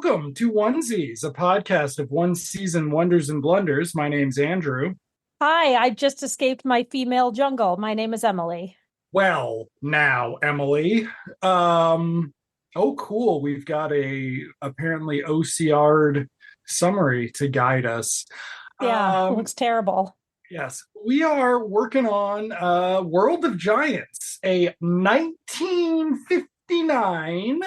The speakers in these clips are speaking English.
welcome to Onesies, a podcast of one season wonders and blunders. My name's Andrew. Hi, I just escaped my female jungle. My name is Emily. Well, now, Emily. Oh, cool. We've got a apparently OCR'd summary to guide us. Yeah, it looks terrible. Yes, we are working on World of Giants, a 1959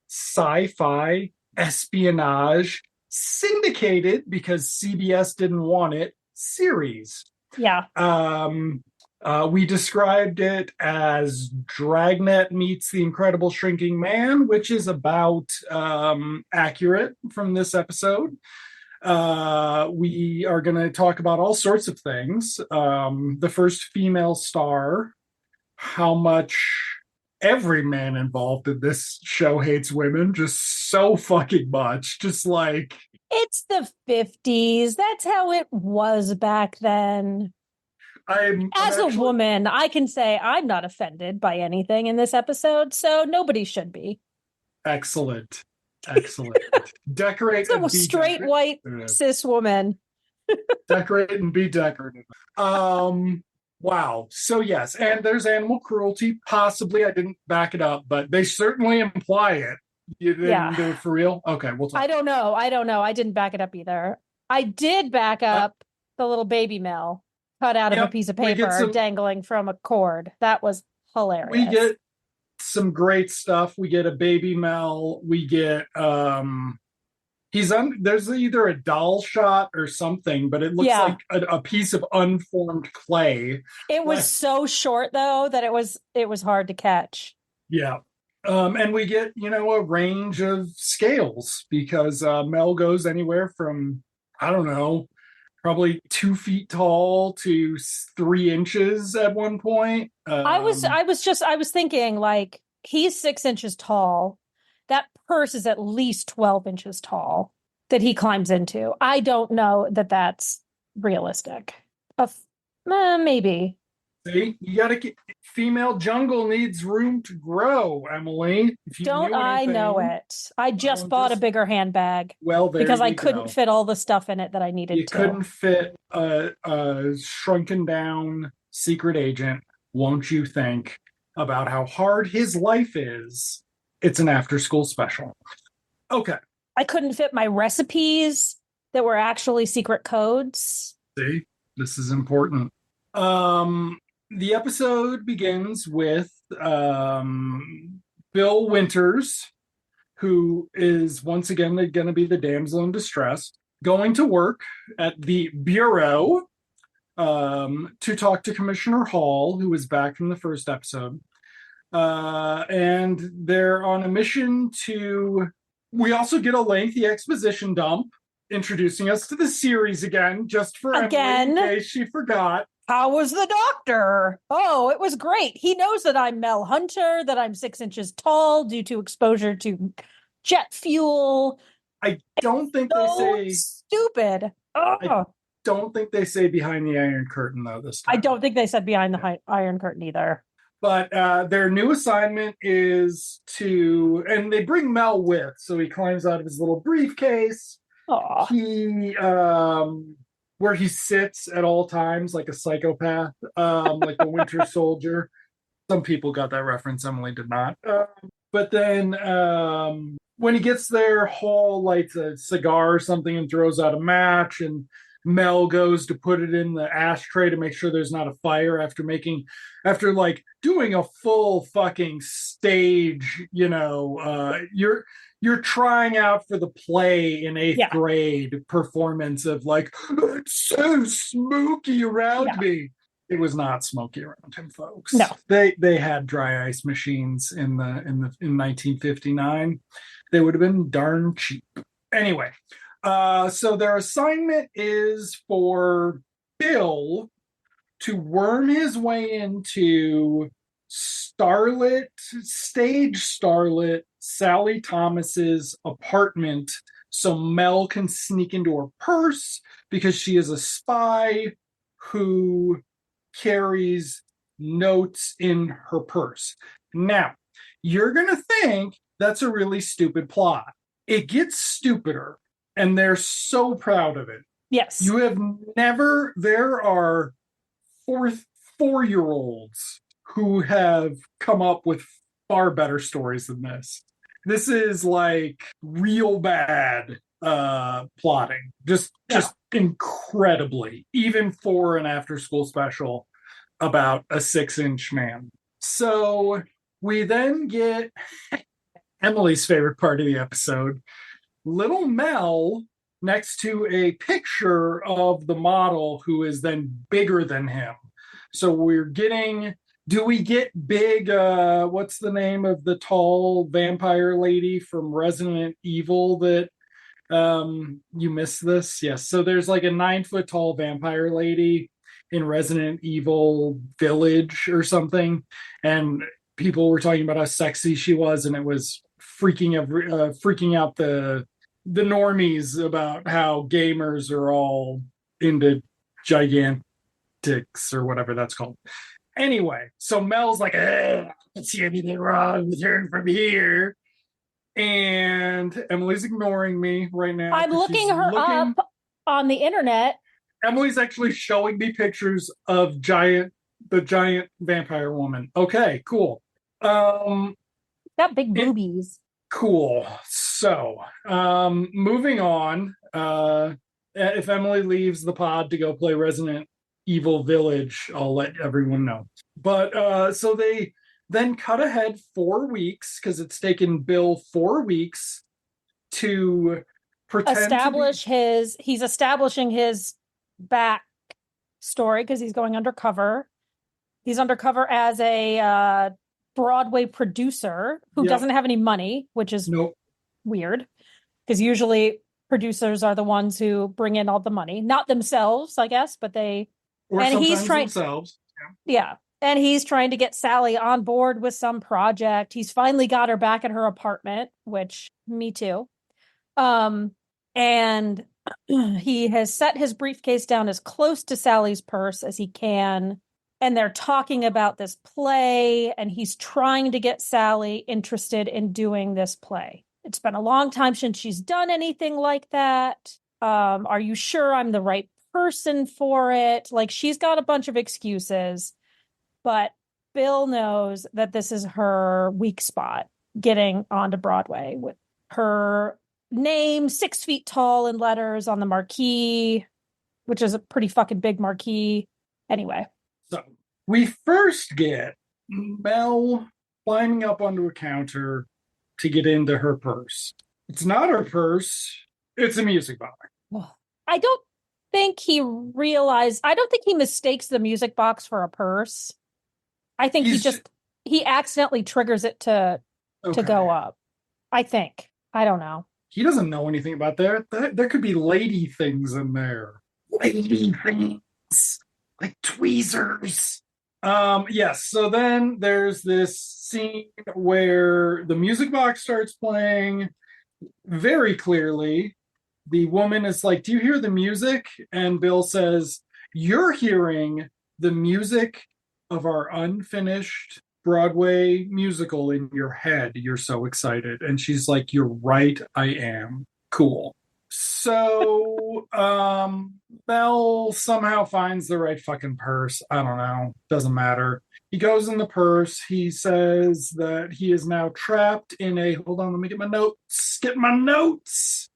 sci-fi espionage syndicated because CBS didn't want it series. Yeah. We described it as Dragnet meets the Incredible Shrinking Man, which is about accurate from this episode. We are going to talk about all sorts of things. The first female star, how much every man involved in this show hates women, just so fucking much. Just like, it's the 50s. That's how it was back then. As a woman, I can say I'm not offended by anything in this episode, so nobody should be. Excellent. Decorate it's a straight white cis woman. Decorate and be decorative. Wow. So yes, and there's animal cruelty. Possibly, I didn't back it up, but they certainly imply it. You didn't do it for real? Okay, we'll talk. I don't know. I didn't back it up either. I did back up the little baby Mel cut out of a piece of paper dangling from a cord. That was hilarious. We get some great stuff. We get a baby Mel. We get there's either a doll shot or something, but it looks like a piece of unformed clay. It was so short though that it was hard to catch. Yeah. And we get, a range of scales because Mel goes anywhere from, I don't know, probably 2 feet tall to 3 inches at one point. I was thinking, like, he's 6 inches tall. That purse is at least 12 inches tall that he climbs into. I don't know that that's realistic. Maybe. See, you got to female jungle needs room to grow, Emily. Don't I know it? I just bought a bigger handbag. Well, because I couldn't fit all the stuff in it that I needed to. You couldn't fit a shrunken down secret agent. Won't you think about how hard his life is? It's an after-school special. Okay. I couldn't fit my recipes that were actually secret codes. See, this is important. The episode begins with Bill Winters, who is once again going to be the damsel in distress, going to work at the Bureau to talk to Commissioner Hall, who is back from the first episode. And they're on a mission to... We also get a lengthy exposition dump introducing us to the series again, just for Emily, in case she forgot. How was the doctor? Oh, it was great. He knows that I'm Mel Hunter, that I'm 6 inches tall due to exposure to jet fuel. I don't think they say... Stupid. I don't think they say behind the Iron Curtain, though, this time. I don't think they said behind the Iron Curtain either. But their new assignment is to... And they bring Mel with, so he climbs out of his little briefcase. Aww. He... where he sits at all times like a psychopath, like the Winter Soldier. Some people got that reference. Emily did not. But then when he gets there, Hall lights a cigar or something and throws out a match, and Mel goes to put it in the ashtray to make sure there's not a fire after doing a full fucking stage, you're trying out for the play in 8th grade performance of like, it's so smoky around me. It was not smoky around him, folks. No. They had dry ice machines in 1959. They would have been darn cheap. Anyway, so their assignment is for Bill to worm his way into stage starlet Sally Thomas's apartment so Mel can sneak into her purse because she is a spy who carries notes in her purse. Now, you're going to think that's a really stupid plot. it gets stupider, and they're so proud of it. Yes. You have never, there are 4-year-olds who have come up with far better stories than this. This is like real bad plotting. Just incredibly, even for an after school special about a 6-inch man. So we then get Emily's favorite part of the episode, little Mel next to a picture of the model who is then bigger than him. So do we get big, what's the name of the tall vampire lady from Resident Evil that you missed this? Yes. So there's like a 9-foot tall vampire lady in Resident Evil Village or something. And people were talking about how sexy she was, and it was freaking out the normies about how gamers are all into gigantics or whatever that's called. Anyway, so Mel's like, I don't see anything wrong with her from here. And Emily's ignoring me right now. I'm looking her up on the internet. Emily's actually showing me pictures of the giant vampire woman. Okay, cool. Got big boobies. Cool. So, moving on. If Emily leaves the pod to go play Resident Evil Village, I'll let everyone know. But so they then cut ahead 4 weeks because it's taken Bill 4 weeks to pretend he's establishing his back story because he's going undercover. He's undercover as a Broadway producer who doesn't have any money, which is weird because usually producers are the ones who bring in all the money, not themselves, I guess, but they themselves. Yeah. And he's trying to get Sally on board with some project. He's finally got her back at her apartment, which me too. And he has set his briefcase down as close to Sally's purse as he can. And they're talking about this play, and he's trying to get Sally interested in doing this play. It's been a long time since she's done anything like that. Are you sure I'm the right person for it? Like, she's got a bunch of excuses, but Bill knows that this is her weak spot, getting onto Broadway with her name 6 feet tall in letters on the marquee, which is a pretty fucking big marquee. Anyway. So we first get Mel climbing up onto a counter to get into her purse. It's not her purse. It's a music box. I don't think he mistakes the music box for a purse. I think he accidentally triggers it to go up. I think. I don't know. He doesn't know anything about that. There could be lady things in there. Lady things. Like tweezers. Yes. So then there's this scene where the music box starts playing very clearly. The woman is like, "Do you hear the music?" And Bill says, "You're hearing the music of our unfinished Broadway musical in your head. You're so excited." And she's like, "You're right, I am." Cool. So Bell somehow finds the right fucking purse. I don't know. Doesn't matter. He goes in the purse. He says that he is now trapped in a, hold on, let me get my notes.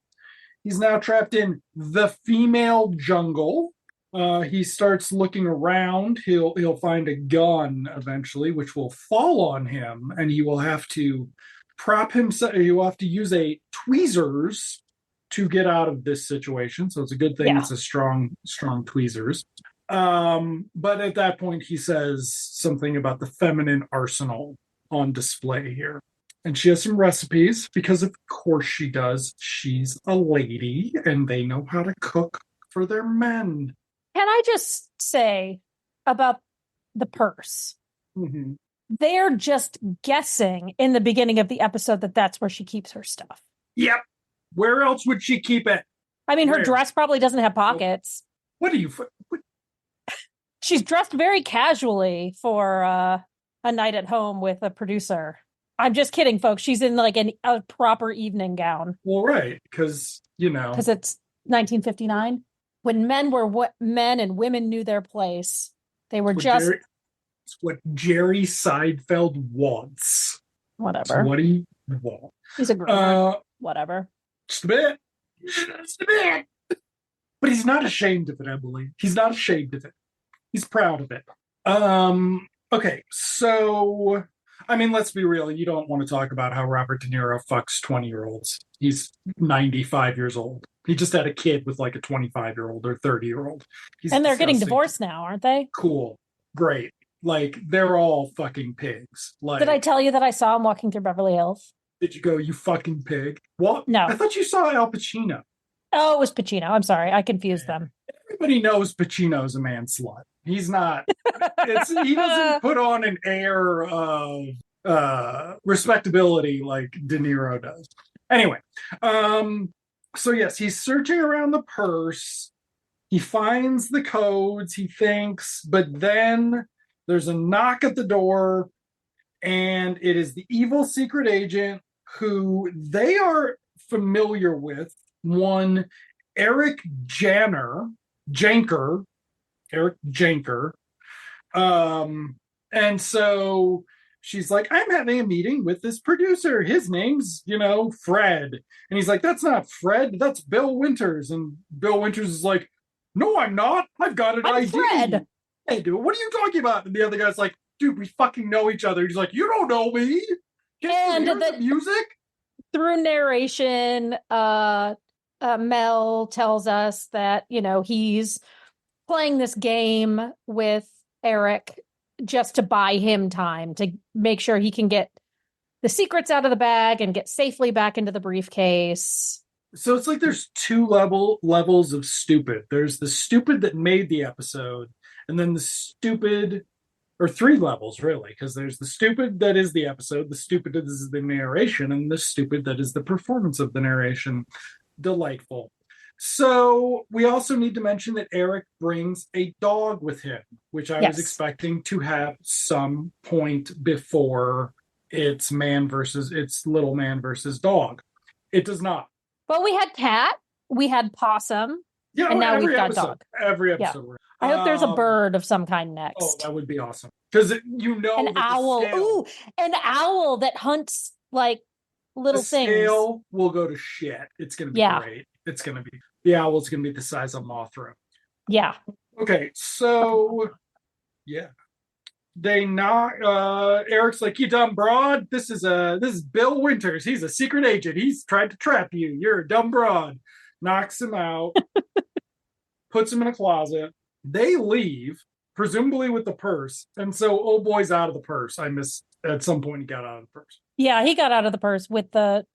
He's now trapped in the female jungle. He starts looking around. He'll find a gun eventually, which will fall on him, and he will have to prop himself. He will have to use tweezers to get out of this situation. So it's a good thing. Yeah. It's a strong tweezers. But at that point, he says something about the feminine arsenal on display here. And she has some recipes because, of course, she does. She's a lady, and they know how to cook for their men. Can I just say about the purse? Mm-hmm. They're just guessing in the beginning of the episode that that's where she keeps her stuff. Yep. Where else would she keep it? I mean, her dress probably doesn't have pockets. What? She's dressed very casually for a night at home with a producer. I'm just kidding, folks. She's in like a proper evening gown. Well, right, because Because it's 1959 when men and women knew their place. They were just it's what Jerry Seinfeld wants. whatever. It's what he wants. He's a groomer. Whatever. Just a bit. Just a bit. But he's not ashamed of it, Emily. He's not ashamed of it. He's proud of it. Okay, so I mean, let's be real. You don't want to talk about how Robert De Niro fucks 20-year-olds. He's 95 years old. He just had a kid with like a 25-year-old or 30-year-old. And they're getting divorced now, aren't they? Cool. Great. Like, they're all fucking pigs. Like, did I tell you that I saw him walking through Beverly Hills? Did you go, you fucking pig? What? No. I thought you saw Al Pacino. Oh, it was Pacino. I'm sorry. I confused them. Everybody knows Pacino's a man slut. He's not. He doesn't put on an air of respectability like De Niro does. Anyway, so yes, he's searching around the purse. He finds the codes, he thinks, but then there's a knock at the door, and it is the evil secret agent who they are familiar with, one Eric Janker. And so she's like, I'm having a meeting with this producer. His name's, Fred. And he's like, that's not Fred, that's Bill Winters. And Bill Winters is like, no, I'm not. I've got an ID. Fred. Hey, dude, what are you talking about? And the other guy's like, dude, we fucking know each other. He's like, you don't know me. And the music? Through narration, Mel tells us that, he's playing this game with Eric just to buy him time to make sure he can get the secrets out of the bag and get safely back into the briefcase. So it's like there's two levels of stupid. There's the stupid that made the episode, and then the stupid, or three levels really, because there's the stupid that is the episode, the stupid that is the narration, and the stupid that is the performance of the narration. Delightful. So we also need to mention that Eric brings a dog with him, which I was expecting to have some point before it's little man versus dog. It does not. But we had cat, we had possum, and now we've got dog. Every episode. Yeah. I hope there's a bird of some kind next. Oh, that would be awesome. Because an owl. Ooh, an owl that hunts like little things. The scale will go to shit. It's going to be great. It's going to be, the owl's going to be the size of Mothra. Yeah. Okay, so, yeah. They knock, Eric's like, you dumb broad. This is Bill Winters. He's a secret agent. He's tried to trap you. You're a dumb broad. Knocks him out. Puts him in a closet. They leave, presumably with the purse. And so old boy's out of the purse. At some point he got out of the purse. Yeah, he got out of the purse with the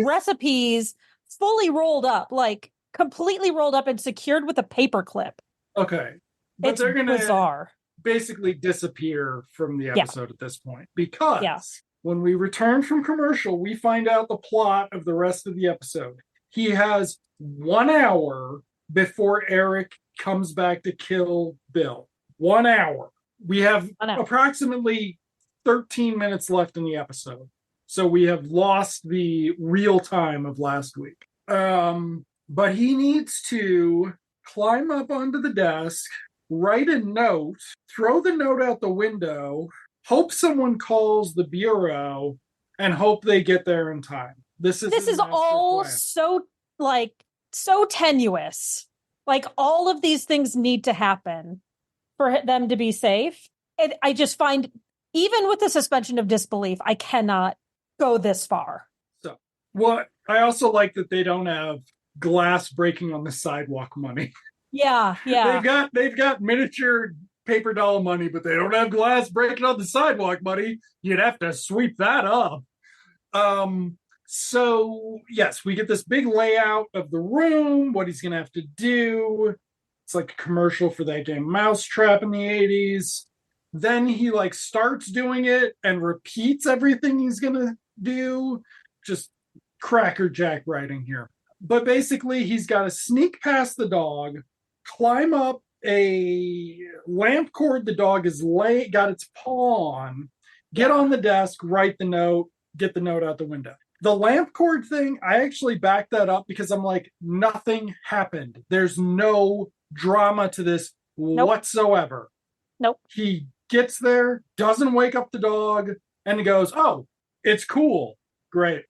recipes fully rolled up, like completely rolled up and secured with a paper clip. Okay. But they're going to basically disappear from the episode at this point. Because when we return from commercial, we find out the plot of the rest of the episode. He has 1 hour before Eric comes back to kill Bill. 1 hour. We have approximately 13 minutes left in the episode. So we have lost the real time of last week. But he needs to climb up onto the desk, write a note, throw the note out the window, hope someone calls the bureau, and hope they get there in time. This is all plan. so tenuous. Like all of these things need to happen for them to be safe. And I just find, even with the suspension of disbelief, I cannot go this far. So, I also like that they don't have glass breaking on the sidewalk money. Yeah. They've got miniature paper doll money, but they don't have glass breaking on the sidewalk money. You'd have to sweep that up. So yes, we get this big layout of the room, what he's gonna have to do. It's like a commercial for that game Mousetrap in the 80s. Then he starts doing it and repeats everything he's gonna do. Just crackerjack writing here. But basically he's got to sneak past the dog, climb up a lamp cord the dog has got its paw on, Get on the desk, write the note, get the note out the window. The lamp cord thing, I actually backed that up because I'm like, nothing happened. There's no drama to this whatsoever. Nope. He gets there, doesn't wake up the dog, and he goes, oh, it's cool. Great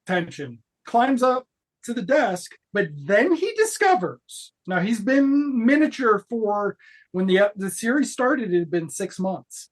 tension. Climbs up to the desk, but then he discovers, now he's been miniature for, when the series started, it had been 6 months.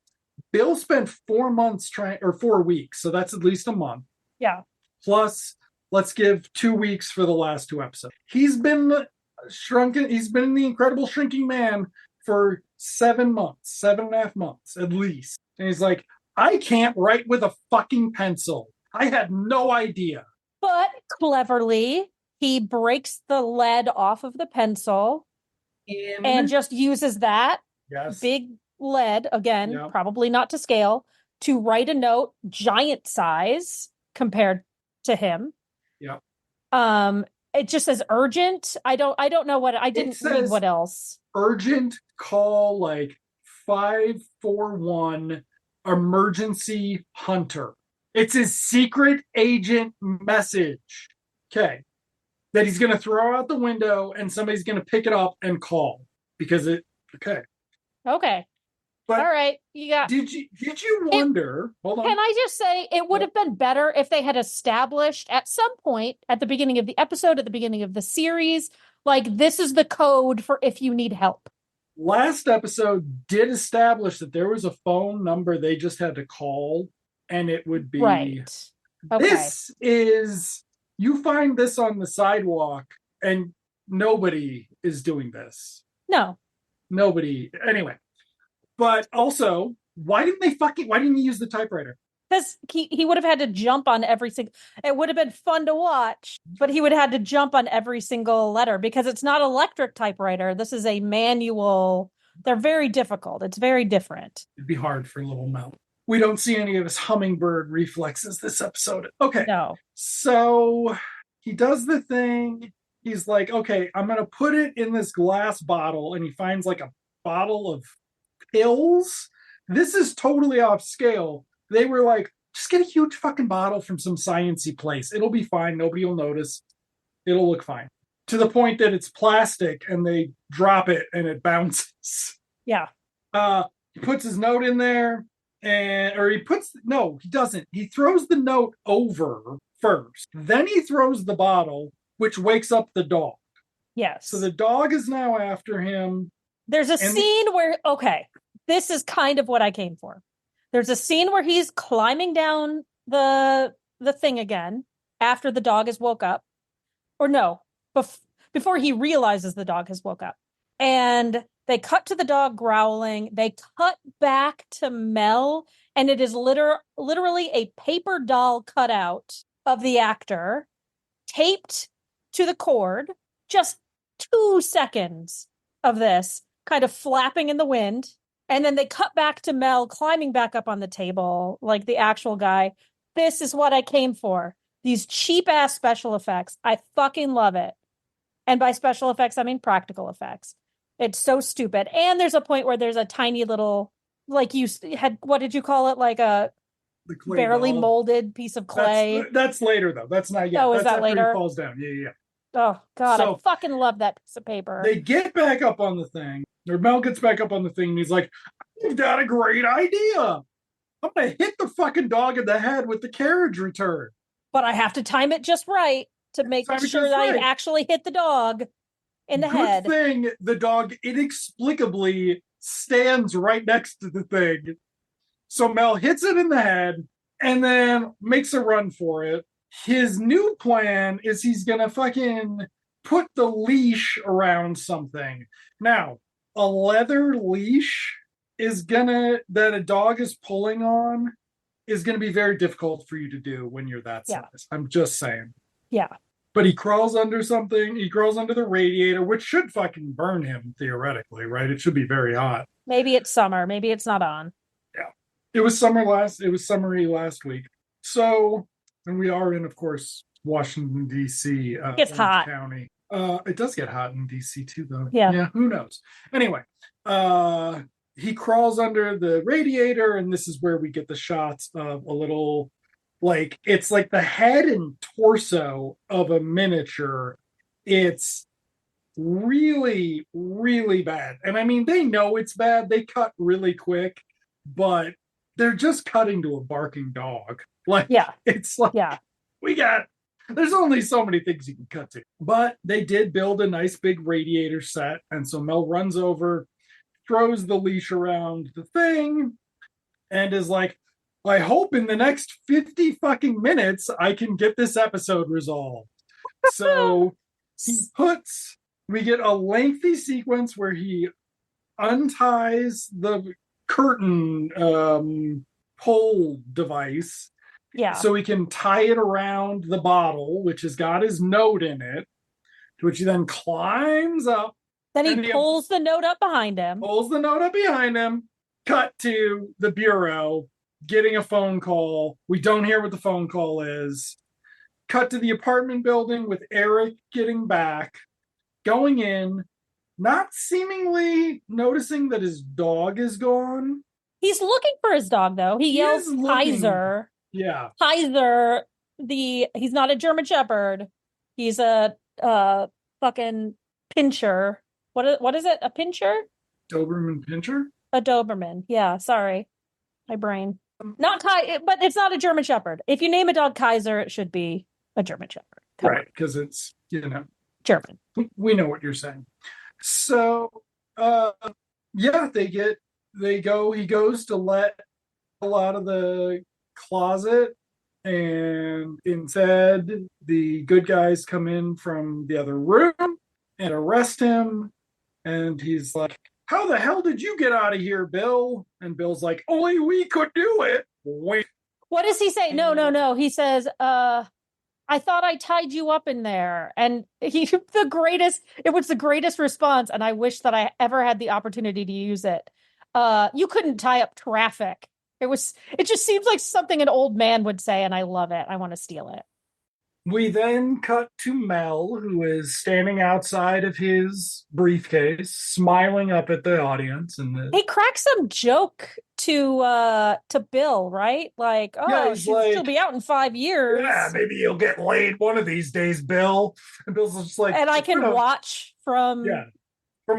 Bill spent 4 months 4 weeks, so that's at least a month. Yeah. Plus, let's give 2 weeks for the last 2 episodes. He's been shrunken. He's been the Incredible Shrinking Man for 7 months, 7.5 months at least. And he's like, I can't write with a fucking pencil. I had no idea. But cleverly, he breaks the lead off of the pencil and just uses that big lead, again, probably not to scale, to write a note giant size compared to him. Yeah. It just says urgent. I don't know what, I didn't read what else. Urgent call, like 541 emergency hunter. It's his secret agent message. Okay. That he's going to throw out the window and somebody's going to pick it up and call because okay. But all right, you got. Did you wonder? Hold on. Can I just say it would have been better if they had established at some point at the beginning of the episode, at the beginning of the series, like this is the code for if you need help. Last episode did establish that there was a phone number they just had to call, and it would be right. Okay. This is, you find this on the sidewalk, and nobody is doing this. No. Nobody. Anyway. But also, why didn't you use the typewriter? Because he would have had to jump on every single, it would have been fun to watch, but he would have had to jump on every single letter because it's not electric typewriter. This is a manual. They're very difficult. It's very different. It'd be hard for little Mel. We don't see any of his hummingbird reflexes this episode. Okay. No. So he does the thing. He's like, okay, I'm going to put it in this glass bottle. And he finds like a bottle of pills. This is totally off scale. They were like, just get a huge fucking bottle from some sciencey place. It'll be fine. Nobody will notice. It'll look fine. To the point that it's plastic and they drop it and it bounces. Yeah. He puts his note in there he doesn't. He throws the note over first. Then he throws the bottle, which wakes up the dog. Yes. So the dog is now after him. There's a scene where, this is kind of what I came for. There's a scene where he's climbing down the thing again after the dog has woke up. Or no, before he realizes the dog has woke up. And they cut to the dog growling. They cut back to Mel, and it is literally a paper doll cutout of the actor taped to the cord. Just 2 seconds of this kind of flapping in the wind. And then they cut back to Mel climbing back up on the table like the actual guy. This is what I came for. These cheap ass special effects. I fucking love it. And by special effects, I mean practical effects. It's so stupid. And there's a point where there's a tiny little, like you had, what did you call it? Like a barely ball. Molded piece of clay. That's later though. That's not yet. Oh, is that's that later? He falls down. Yeah. Oh God, I fucking love that piece of paper. They get back up on the thing. Or Mel gets back up on the thing and he's like, I've got a great idea. I'm going to hit the fucking dog in the head with the carriage return. But I have to time it just right to make sure that I actually hit the dog in the head. Good thing the dog inexplicably stands right next to the thing. So Mel hits it in the head and then makes a run for it. His new plan is he's going to fucking put the leash around something. Now, a leather leash that a dog is pulling on is going to be very difficult for you to do when you're that size. I'm just saying. Yeah. But he crawls under something. He crawls under the radiator, which should fucking burn him theoretically, right? It should be very hot. Maybe it's summer. Maybe it's not on. Yeah. It was summery last week. So, and we are in, of course, Washington, D.C. It's hot. County. It does get hot in D.C. too, though. Yeah. Who knows? Anyway, he crawls under the radiator, and this is where we get the shots of a little, like, it's like the head and torso of a miniature. It's really, really bad. And I mean, they know it's bad. They cut really quick, but they're just cutting to a barking dog. Like, Yeah. it's like, Yeah. there's only so many things you can cut to. But they did build a nice big radiator set. And so Mel runs over, throws the leash around the thing, and is like, I hope in the next 50 fucking minutes I can get this episode resolved. So we get a lengthy sequence where he unties the curtain pole device Yeah. so he can tie it around the bottle, which has got his note in it, which he then climbs up. Then he pulls the note up behind him. Cut to the bureau, getting a phone call. We don't hear what the phone call is. Cut to the apartment building with Eric getting back, going in, not seemingly noticing that his dog is gone. He's looking for his dog, though. He yells Kaiser. Yeah. Kaiser, he's not a German Shepherd. He's a fucking pinscher. What is it? A pinscher? Doberman pinscher? A Doberman. Yeah, sorry. My brain. Not but it's not a German Shepherd. If you name a dog Kaiser, it should be a German Shepherd. Right, because it's, German. We know what you're saying. So, yeah, he goes to let out of the closet, and instead the good guys come in from the other room and arrest him. And he's like, how the hell did you get out of here, Bill? And Bill's like, only we could do it. Wait. What does he say? No. He says, I thought I tied you up in there. And it was the greatest response. And I wish that I ever had the opportunity to use it. You couldn't tie up traffic. It just seems like something an old man would say. And I love it. I want to steal it. We then cut to Mel, who is standing outside of his briefcase, smiling up at the audience. And he cracks some joke to Bill, right? Like, she'll be out in 5 years. Yeah, maybe you'll get laid one of these days, Bill. And Bill's just like, and I can watch from my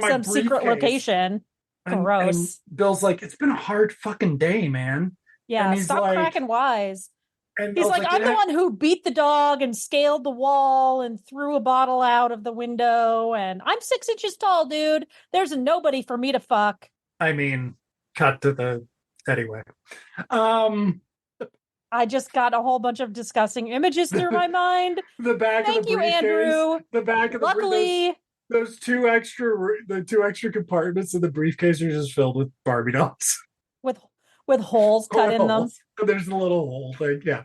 some secret location. Gross. And Bill's like, it's been a hard fucking day, man. Yeah, stop cracking wise. And he's like, I'm the one who beat the dog and scaled the wall and threw a bottle out of the window. And I'm 6 inches tall, dude. There's nobody for me to fuck. I mean, cut to the... Anyway. I just got a whole bunch of disgusting images through my mind. The back of the briefcase. Thank you, Andrew. The back of Luckily, the two extra compartments of the briefcase are just filled with Barbie dolls. With holes cut in them. There's a little hole thing, yeah.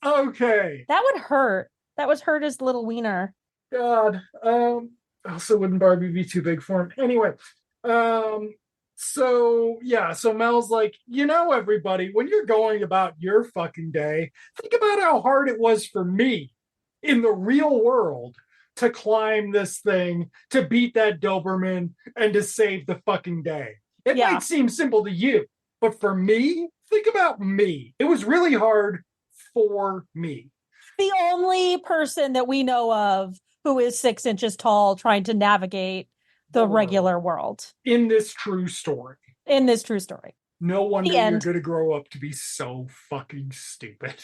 Okay. That would hurt. That would hurt his little wiener. God. Also, wouldn't Barbie be too big for him? Anyway. So Mel's like, everybody, when you're going about your fucking day, think about how hard it was for me in the real world to climb this thing, to beat that Doberman, and to save the fucking day. It might seem simple to you, but for me, think about me. It was really hard for me. The only person that we know of who is 6 inches tall trying to navigate the regular world. In this true story. No wonder you're going to grow up to be so fucking stupid.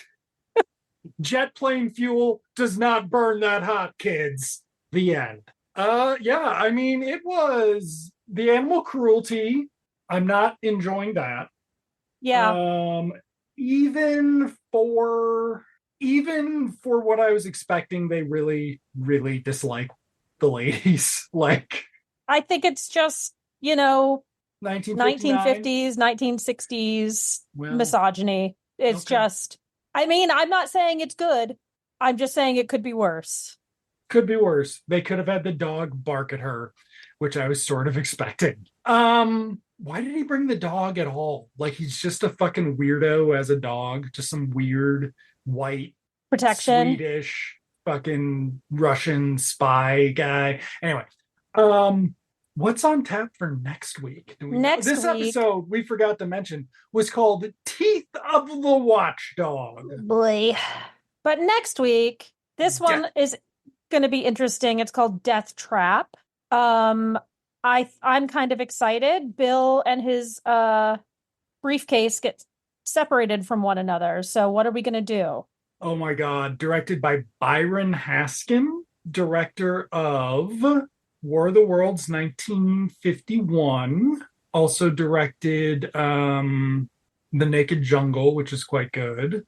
Jet plane fuel does not burn that hot, kids. The end. I mean, it was the animal cruelty. I'm not enjoying that. Yeah. Even for what I was expecting, they really, really dislike the ladies. Like, I think it's just, 1950s, 1960s misogyny. It's just, I mean, I'm not saying it's good. I'm just saying it could be worse. Could be worse. They could have had the dog bark at her, which I was sort of expecting. Why did he bring the dog at all? Like, he's just a fucking weirdo as a dog. Just some weird white protection Swedish fucking Russian spy guy. Anyway, What's on tap for next week? Do we know? Next This week, episode, we forgot to mention, was called Teeth of the Watchdog. boy. But next week, this Yeah. one is going to be interesting. It's called Death Trap. Um, I'm kind of excited. Bill and his briefcase get separated from one another. So what are we going to do? Oh my God. Directed by Byron Haskin, director of War of the Worlds 1951. Also directed The Naked Jungle, which is quite good.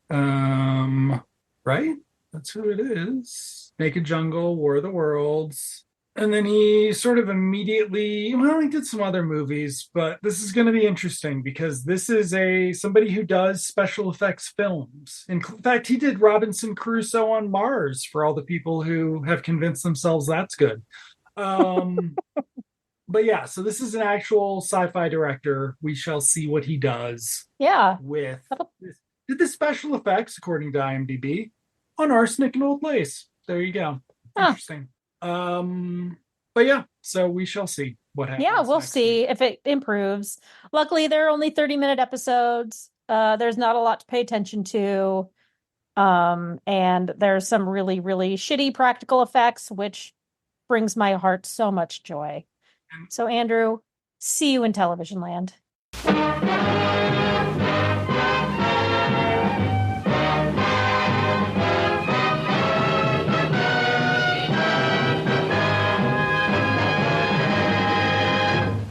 Right? That's who it is. Naked Jungle, War of the Worlds. And then he sort of immediately, well, he did some other movies, but this is going to be interesting because this is somebody who does special effects films. In fact, he did Robinson Crusoe on Mars for all the people who have convinced themselves that's good. Um, but yeah, so this is an actual sci-fi director. We shall see what he does Yeah. with did the special effects, according to IMDb, on Arsenic and Old Lace. There you go. Huh. Interesting. But yeah, so we shall see what happens. Yeah, we'll next see week. if it improves. Luckily, they're only 30-minute episodes. There's not a lot to pay attention to. And there's some really, really shitty practical effects, which brings my heart so much joy. So, Andrew, see you in television land.